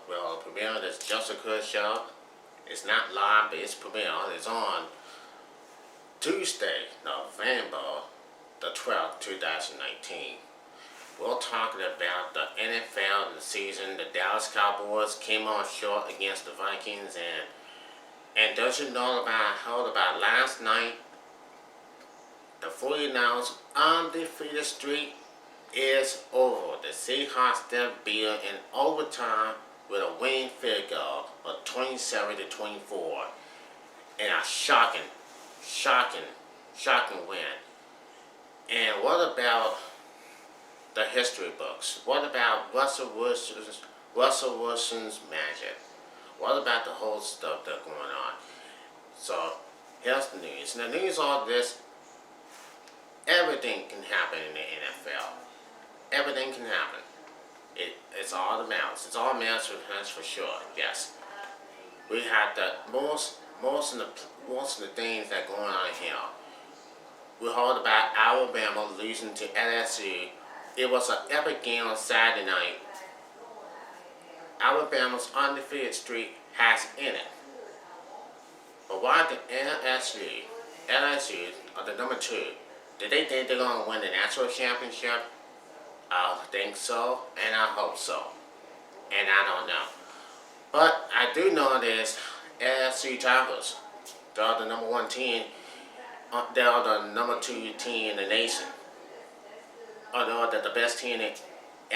Well, premiere this Jessica show. It's not live, but it's premiere. It's on Tuesday, November the 12th, 2019. We're talking about the NFL and the season. The Dallas Cowboys came on short against the Vikings, and don't you know heard about last night? The 49ers undefeated streak is over. The Seahawks then beat in overtime with a winning field goal of 27-24, and a shocking win. And what about the history books? What about Russell Wilson's magic? What about the whole stuff that's going on? So here's the news. And the news all this, everything can happen in the NFL. Everything can happen. It's all the mounts. It's all mounts for sure. Yes. We had the most of the things that are going on here. We heard about Alabama losing to LSU. It was an epic game on Saturday night. Alabama's undefeated streak has ended. But why did LSU are the number 2? Did they think they're going to win the national championship? I think so, and I hope so. And I don't know. But I do know this LSU Tigers. They are the number 1 team. They are the number 2 team in the nation. Or they're the best team in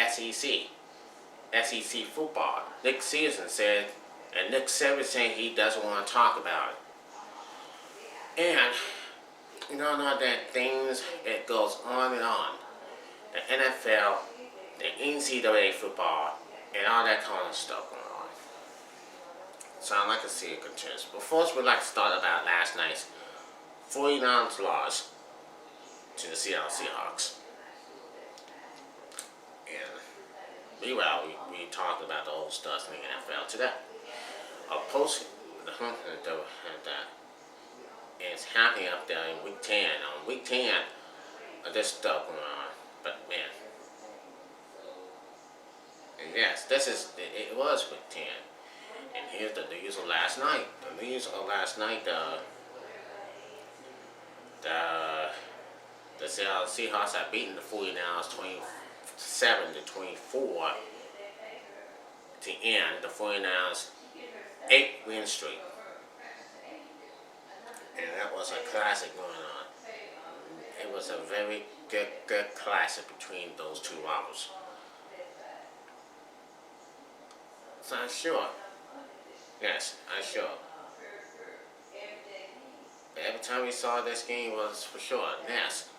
SEC football. Nick Saban said, and Nick Saban saying he doesn't want to talk about it. And you know that things, it goes on and on. The NFL, the NCAA football, and all that kind of stuff going on. So I'd like to see it continue. But first, we'd like to start about last night's 49ers loss to the Seattle Seahawks. And meanwhile, we talked about the old stuff in the NFL today. A post it's happening up there in week 10. On week 10, this stuff going on. But man, and yes, it was week 10. And here's the news of last night. The news of last night, the Seattle Seahawks have beaten the 49ers 27-24 to end the 49ers' 8-win streak. And that was a classic going on. It was a very good classic between those two rivals. So I'm sure. Yes, I'm sure. But every time we saw this game was for sure. Yes.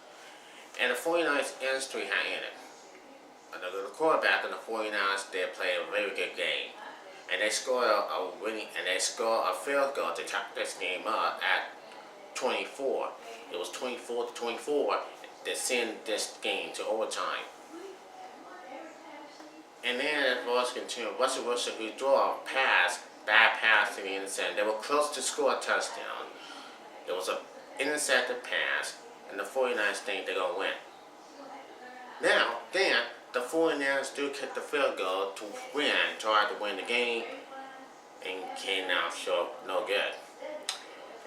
And the 49ers end streak had ended. The quarterback of the 49ers did play a very good game. And they scored a field goal to top this game up at 24. It was 24-24 that sent this game to overtime. And then it was continued. Russell Wilson, who threw a bad pass to the intercept. They were close to score a touchdown. It was an intercepted pass, and the 49ers think they're going to win. Now, then, the 49ers do kick the field goal to win, tried to win the game, and came out short, no good.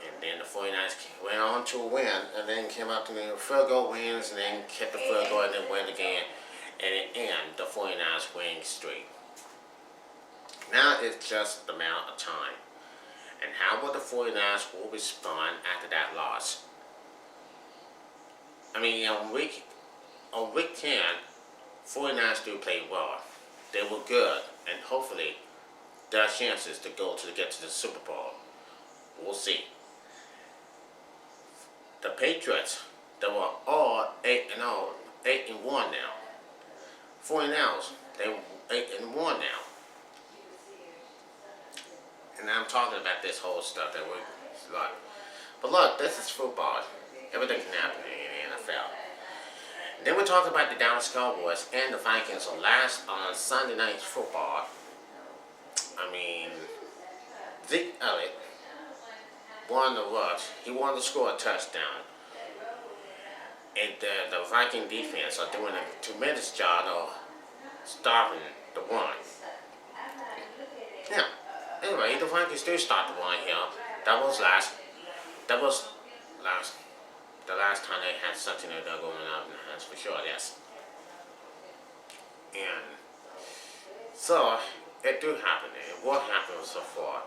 And then the 49ers went on to win, and then came out to the field goal wins, and then kicked the field goal, and then win again, and it ended the 49ers winning streak. Now it's just the amount of time. And how will the 49ers will respond after that loss? I mean, on week 10, 49ers do play well. They were good, and hopefully there are chances to get to the Super Bowl. We'll see. The Patriots, they were all 8-1 now. 49ers, they were 8-1 now. And I'm talking about this whole stuff that we're like. But look, this is football. Everything can happen in the NFL. Then we talk about the Dallas Cowboys and the Vikings on Sunday night's football. I mean, Zeke Elliott won the rush. He wanted to score a touchdown. And the Viking defense are doing a tremendous job of stopping the run. anyway, the Vikings do start the one here. That was last. That was last. The last time they had something like that going on in the hands for sure. Yes. And so it do happen. And what happened so far?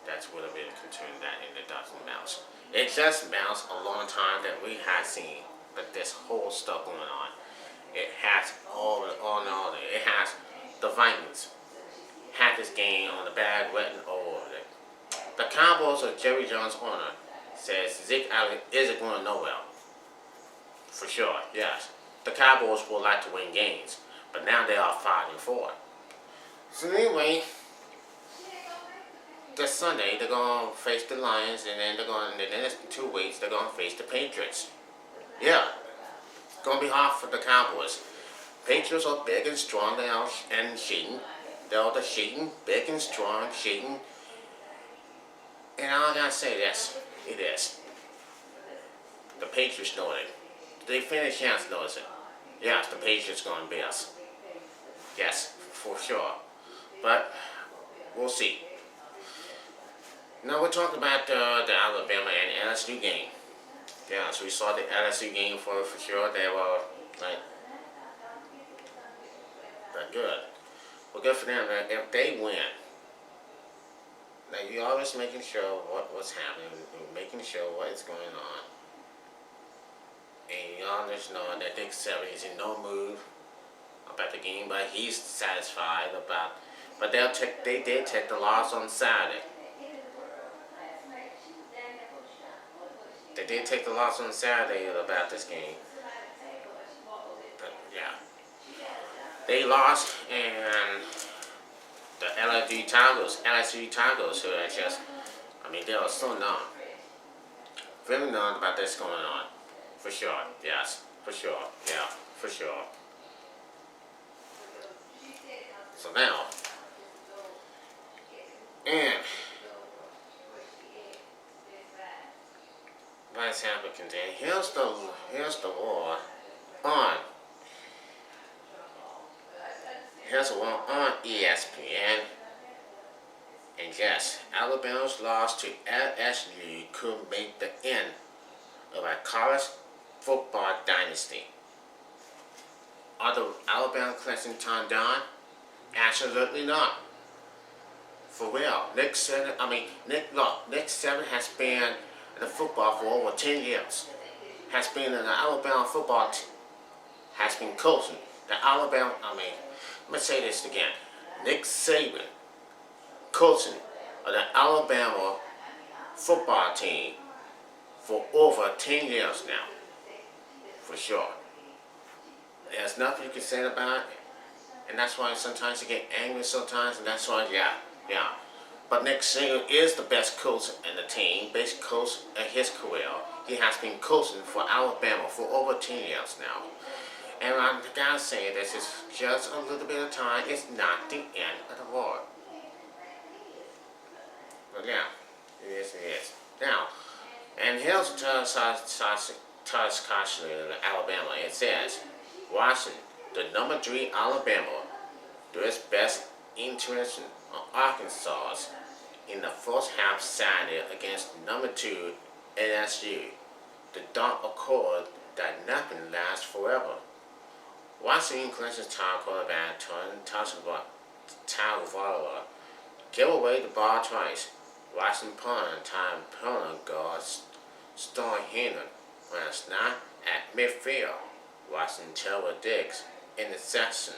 That's what I've been concerned that and it doesn't mouse. It just mouse a long time that we had seen, but this whole stuff going on. It has all. It has the Vikings had this game on the bag written all over it. The Cowboys or Jerry Jones' owner says Zeke Allen isn't going nowhere. For sure, yes. The Cowboys would like to win games, but now they are 5-4. So anyway, this Sunday they're gonna face the Lions, and then in the next 2 weeks they're gonna face the Patriots. Yeah, it's gonna be hard for the Cowboys. Patriots are big and strong and shooting. They're the shooting, big and strong, shooting. And I gotta say this, it is. The Patriots know it. They finish chance knows it. Yes, the Patriots gonna beat us. Yes, for sure. But we'll see. Now we're talking about the Alabama and LSU game. Yeah, so we saw the LSU game for sure. They were like good. Well, good for them. If they win, like you're always making sure what's happening, making sure what is going on, and you all just know that Nick Saban is in no mood about the game, but he's satisfied about. But they did take the loss on Saturday. They did take the loss on Saturday about this game. But yeah. They lost, and the LSU Tigers, who are just, they are so numb. Very numb about this going on. For sure, yes. For sure, yeah, for sure. So now, and what's happening today? Here's the war on. Here's a one on ESPN. And yes, Alabama's loss to LSU could make the end of a college football dynasty. Are the Alabama Clemson turned down? Absolutely not. For real, Nick Saban has been in the football for over 10 years. Has been in the Alabama football has been coaching the Alabama. Let me say this again. Nick Saban coaching the Alabama football team for over 10 years now. For sure. There's nothing you can say about it. And that's why sometimes you get angry sometimes, and that's why, yeah. But Nick Saban is the best coach in the team, best coach in his career. He has been coaching for Alabama for over 10 years now. And I gotta say, this is just a little bit of time. It's not the end of the war. But yeah, it is. Now, and here's a touch caution in Alabama. It says, Washington, the number 3 Alabama, do its best interest on Arkansas in the first half Saturday against number 2 LSU. The dark accord that nothing lasts forever. Washington Clemson's top quarterback Tagovailoa gave away the ball twice. Washington opponent guard Storm Henry ran a snap at midfield. Washington Trevor Diggs interception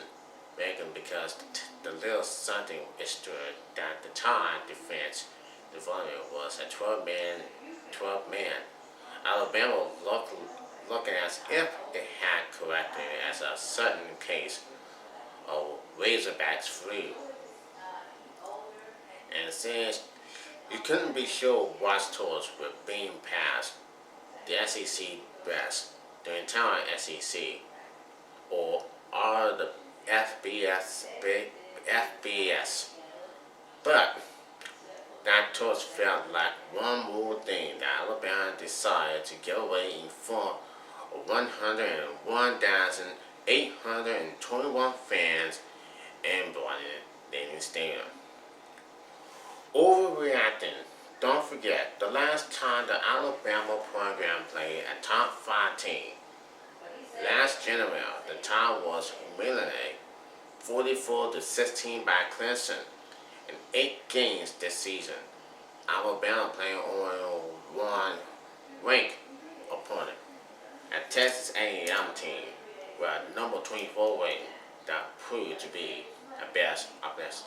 making because the little something extra that the time defense the volume was a 12 man. Alabama looking as if it had corrected as a certain case of Razorbacks flu. And since you couldn't be sure what tours were being passed, the SEC best, the entire SEC, or are the FBS. But that tours felt like one more thing that Alabama decided to get away in front of 101,821 fans in Bryant Denny Stadium. Overreacting. Don't forget, the last time the Alabama program played a top 5 team, last January, the tie was humiliated 44-16 by Clemson in 8 games this season. Alabama playing on one ranked opponent, a Texas A&M team with a number 24 rating that proved to be the best of best.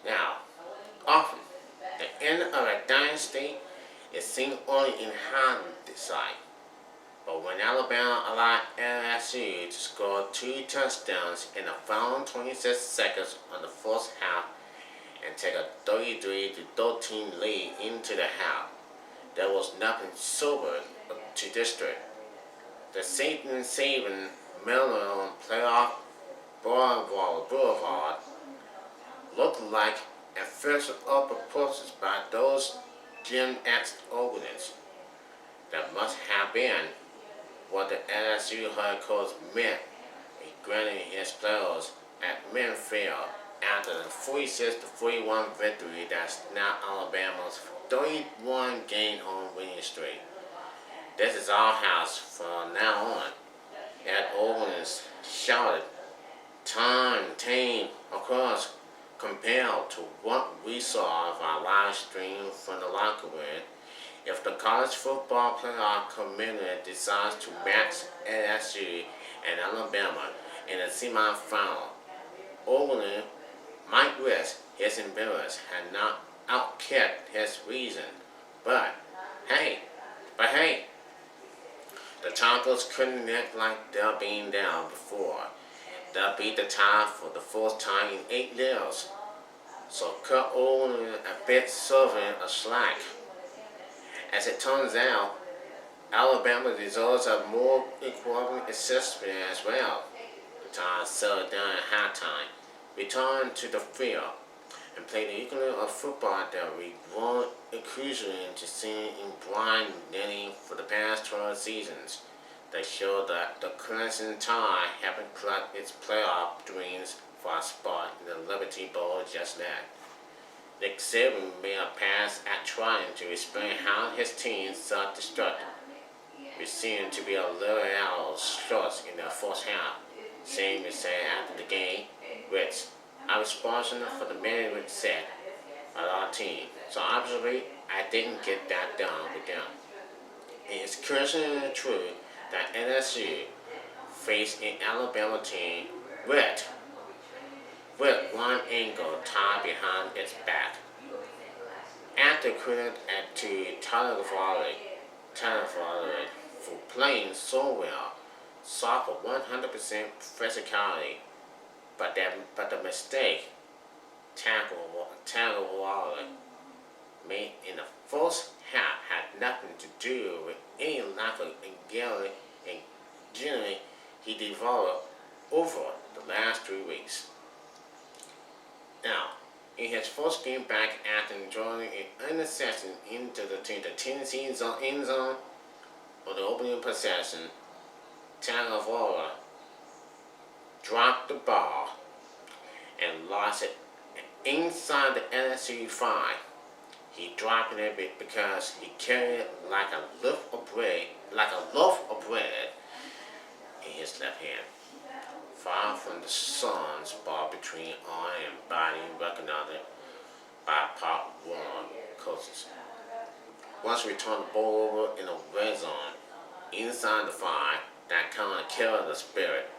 Now, often, the end of a dynasty is seen only in hindsight. But when Alabama allowed LSU to score 2 touchdowns in the final 26 seconds of the first half and take a 33-13 lead into the half, there was nothing sober to distract. The season-saving Maryland playoff Boulevard looked like a first upper process by those Gen X opponents. That must have been what the LSU head coach meant in granting his players at Minfield after the 46-41 victory that's now Alabama's 31-game home winning streak. This is our house from now on. At Owens shouted, time, team, of course, compared to what we saw of our live stream from the locker room. If the college football playoff committee decides to match LSU and Alabama in the semifinal, Oregon might risk his embarrassment had not outkept his reason. But hey, the Tigers couldn't act like they've been down before. They beat the tie for the first time in 8 years. So cut Oregon a bit serving a slack. As it turns out, Alabama deserves a more equivalent assessment as well. The Tigers settled down at halftime, returned to the field, and played the equivalent of football that we've grown increasingly to seeing in blind netting for the past 12 seasons. They showed that the Crimson Tide haven't clutched its playoff dreams for a spot in the Liberty Bowl just yet. Nick Saban made a pass at trying to explain how his team self-destructed. We seemed to be a little out of sorts in the first half. Saban said after the game, which I was responsible for the management set of our team. So obviously, I didn't get that done with them. It is curiously true that LSU faced an Alabama team with one ankle tied behind its back. After credit to Tyler for playing so well, saw for 100% physicality, but the mistake tackle Waller made in the first half had nothing to do with any lack of agility he developed over the last 3 weeks. Now, in his first game back after enjoying an interception into the Tennessee end zone on the opening possession, Tagovailoa dropped the ball and lost it inside the LSU 5. He dropped it because he carried it like a loaf of bread in his left hand. Far from the sun's ball between arm and body, recognized by Pop Warren coaches. Once we turned the ball over in the red zone, inside the 5, that kind of killed the spirit.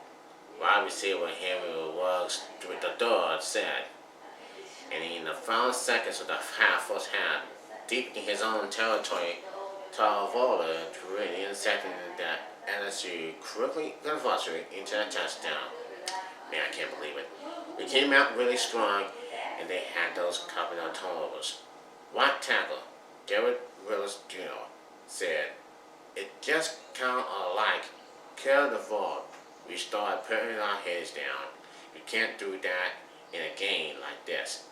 Wide receiver Henry Ruggs with the third said, and in the final seconds of the first half, deep in his own territory, Tagovailoa drew an interception that LSU quickly converted into a touchdown. Man, I can't believe it. We came out really strong, and they had those couple of turnovers. Right tackle Derek Willis Jr. said, "It just kind of like kill the ball. We started putting our heads down. You can't do that in a game like this."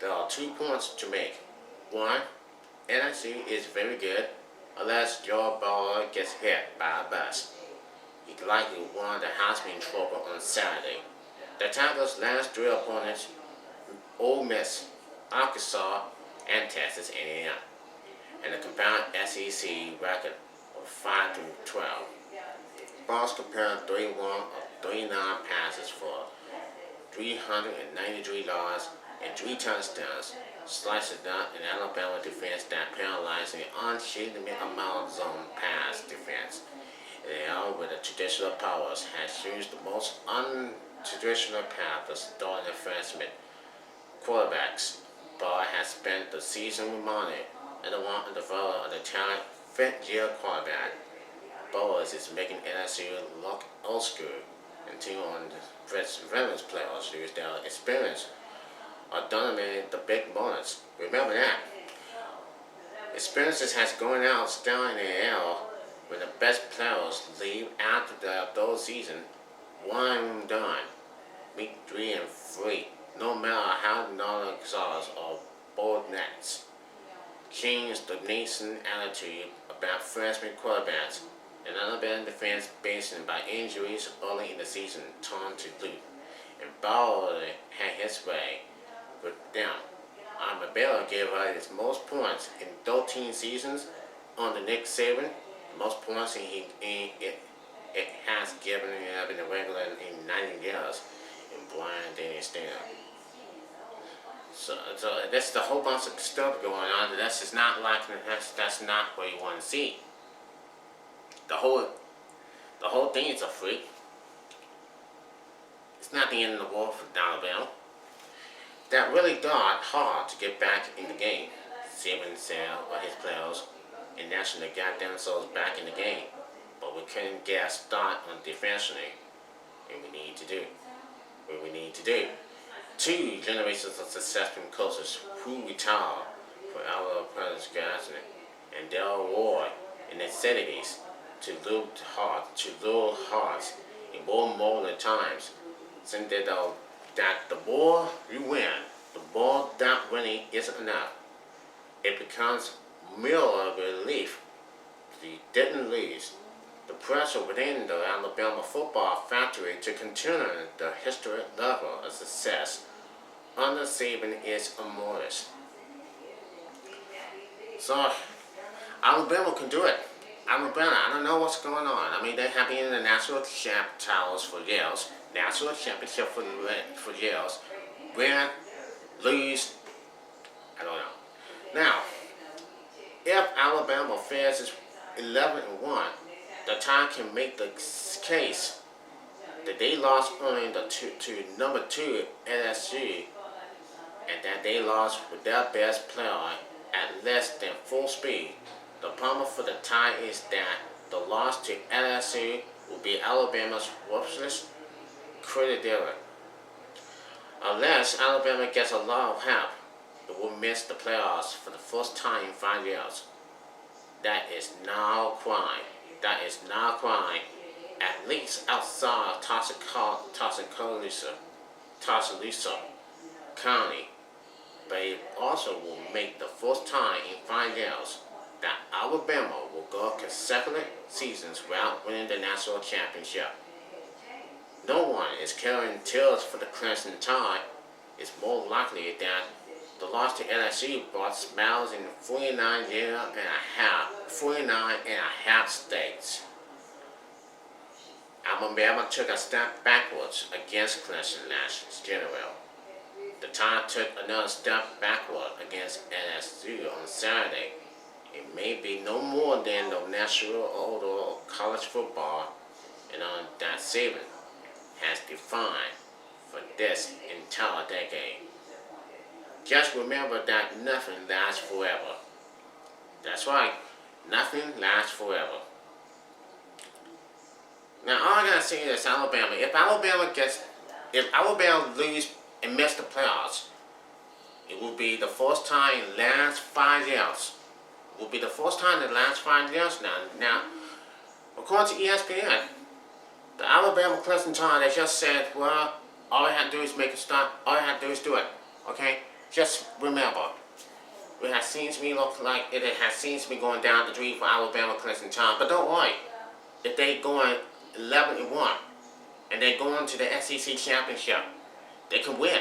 There are 2 points to make. One, LSU is very good unless Joe Burrow gets hit by a bus. He likely won the Heisman Trophy on Saturday. The Tigers' last 3 opponents, Ole Miss, Arkansas, and Texas A&M, and the combined SEC record of 5 through 12. Balls compared 31 of 39 passes for 393 yards and 3 touchdowns, sliced down an Alabama defense that paralyzed an unshakable amount of zone pass defense. And with the traditional powers has used the most untraditional path of starting freshman quarterbacks. Ball has spent the season remodeling and the want to develop the talent fifth-year quarterback. Bowers is making LSU look old school until on the veterans players use their experience or dominating the big moments. Remember that. Experiences has gone out down in the air when the best players leave after those season, one and done, week 3 and 3, no matter how knowledgeable or bold nets. Change the nascent attitude about freshman quarterbacks and Alabama defense based by injuries early in the season turned to loot, and Bauer had his way with them. Alabama gave us its most points in 13 seasons under Nick Saban, most points it has given in the regular in 90 years in Brian Denny Stanley. So that's the whole bunch of stuff going on. That's just not like that's not what you want to see. The whole thing is a freak. It's not the end of the world for Alabama. That really thought hard to get back in the game. Saban said or his players and nationally got themselves back in the game, but we couldn't get a start on defensively, and we need to do what we need to do. 2 generations of successful coaches who retired for our apprentice Gaston and Del Roy in the 70s to lure hearts in more than times. Since that the more you win, the more that winning isn't enough. It becomes mere relief that you didn't lose. The pressure within the Alabama football factory to continue the historic level of success under Saban is enormous. So Alabama can do it. Alabama, I don't know what's going on. I mean, they have been in the national champ titles for years, national championship for years. Win, lose, I don't know. Now, if Alabama finishes 11-1, the time can make the case that they lost only to number 2 LSU, and that they lost with their best player at less than full speed. The problem for the tie is that the loss to LSU will be Alabama's worthless credibility. Unless Alabama gets a lot of help, it will miss the playoffs for the first time in 5 years. That is now crime. That is now crime, at least outside Tuscaloosa County. But it also will make the first time in 5 years that Alabama will go consecutive seasons without winning the national championship. No one is carrying tears for the Crimson Tide. It's more likely that the loss to LSU brought smiles in 49 and a half states. Alabama took a step backwards against Clemson last January. The Tide took another step backward against LSU on Saturday. It may be no more than the national order of college football and on that Saban has defined for this entire decade. Just remember that nothing lasts forever. That's right, nothing lasts forever. Now all I gotta say is Alabama. If Alabama lose and miss the playoffs, it will be the first time in the last 5 years. It will be the first time in the last 5 years now. Now, according to ESPN, the Alabama Crimson Tide, they just said, well, all I have to do is make a stop. All I have to do is do it. Okay? Just remember, it has seems to me look like it has seems to be going down the street for Alabama Crimson Tide. But don't worry, if they going 11-1 and they go into the SEC championship, they can win.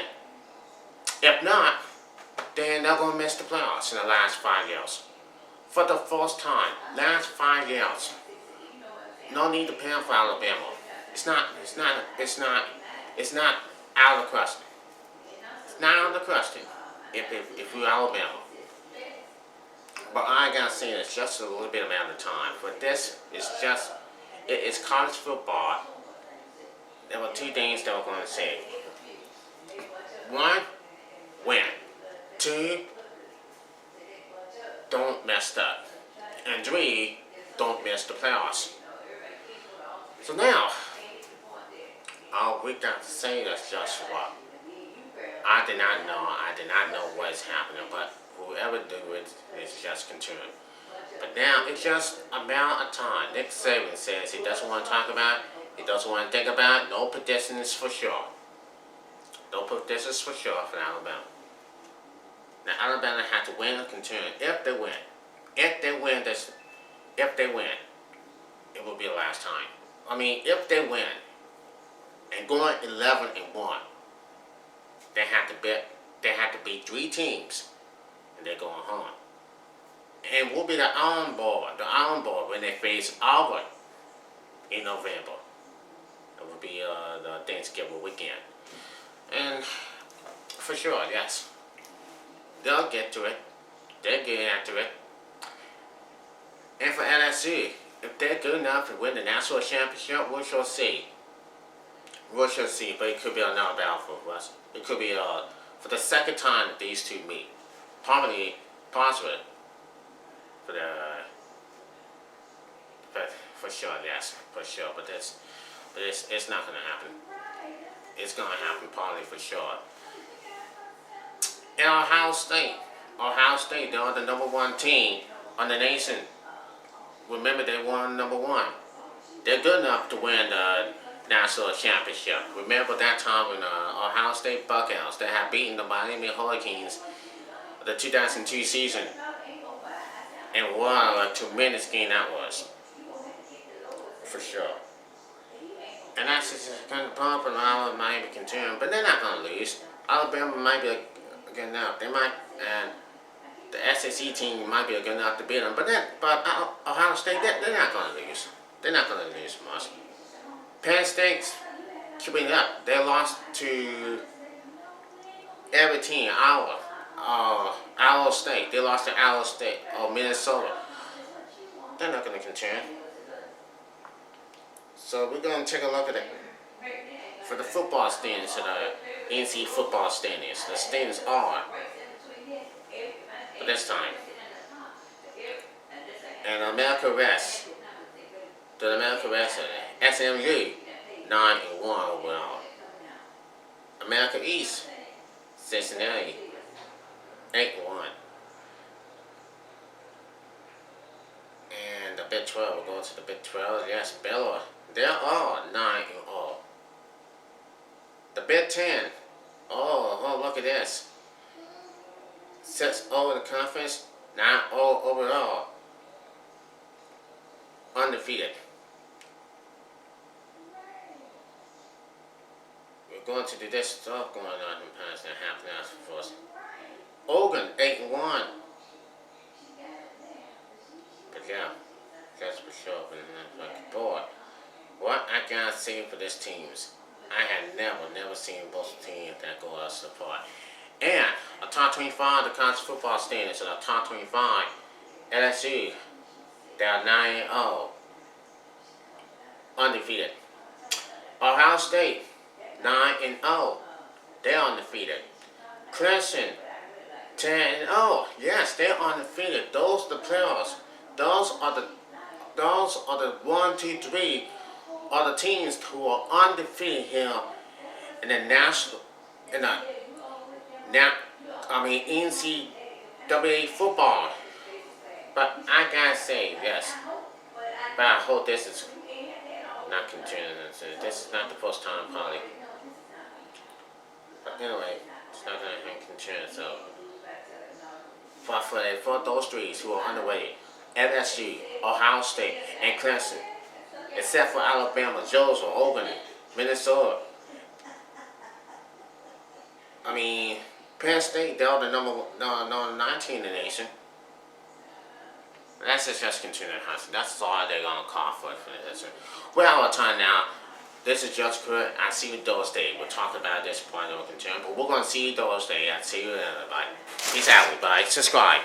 If not, then they're going to miss the playoffs in the last 5 years. For the first time, last 5 years. No need to pay for Alabama. It's not out of the question. It's not out of the question if you're Alabama. But I gotta say it's just a little bit amount of time. But this is just, it's college football. There were two things that we're going to say. One, win. Two, don't mess up. And three, don't miss the playoffs. So now, all we got to say is just what I did not know what is happening, but whoever do it is just continuing. But now it's just a matter of time. Nick Saban says he doesn't want to talk about it, he doesn't want to think about it. No predictions for sure. No predictions for sure for Alabama. Now Alabama had to win and continue. If they win, it will be the last time. I mean, if they win and going 11-1, they have to beat 3 teams, and they're going home. And will be the Iron Bowl when they face Auburn in November. It will be the Thanksgiving weekend. And for sure, yes, they'll get to it. They're getting after it. And for LSU, if they're good enough to win the national championship, we shall see. We shall see, but it could be another battle for us. It could be for the second time that these two meet. Possibly for sure, yes, for sure. But it's not going to happen. It's going to happen probably for sure. And Ohio State, they are the number 1 team on the nation. Remember, they won number 1. They're good enough to win the national championship. Remember that time when Ohio State Buckeyes, they had beaten the Miami Hurricanes the 2002 season. And what a tremendous game that was. For sure. And that's just kind of pump and Alabama might be continuing, but they're not going to lose. Alabama might be good enough. They might, and the SEC team might be good enough to beat them. But Ohio State, they're not going to lose. They're not going to lose much. Penn State's keeping up. They lost to every team. Iowa State. They lost to Iowa State or Minnesota. They're not going to continue. So we're going to take a look at it. For the football standings, the NC football standings, the standings are for this time. And America West, SMU, 9-1 overall. America East, Cincinnati, 8-1. And the Big 12, we're going to the Big 12. Yes, Baylor, they're all 9-0. The Big 10, oh, look at this. 6-0 in the conference, 9-0 overall. Undefeated. We're going to do this stuff going on in the past and half an hour for us. Oregon, 8-1. But yeah, that's for sure. Boy, what I gotta say for this teams, I had never seen both teams that go us apart. And a top 25, the college football standings, and a top 25, LSU, they are 9-0, undefeated. Ohio State, 9-0, they're undefeated. Clemson, 10-0, yes, they're undefeated. Those are the playoffs. Those are the 1, 2, 3 are the teams who are undefeated here in the national, NCAA football. But I gotta say, yes. But I hope this is not continuing. This is not the first time, probably. But anyway, it's not gonna continue. So, for those three who are underway, LSU, Ohio State, and Clemson, except for Alabama, Georgia, Oregon, Minnesota. Penn State, they're the number 19 in the nation. That's just continuing hustling. That's all they're going to call for this. We're out of time now. This is Judge Crudup. I'll see you Thursday. We'll talk about this point and we'll continue. But we're going to see you Thursday. I'll see you then. Bye. Peace out, everybody. Subscribe.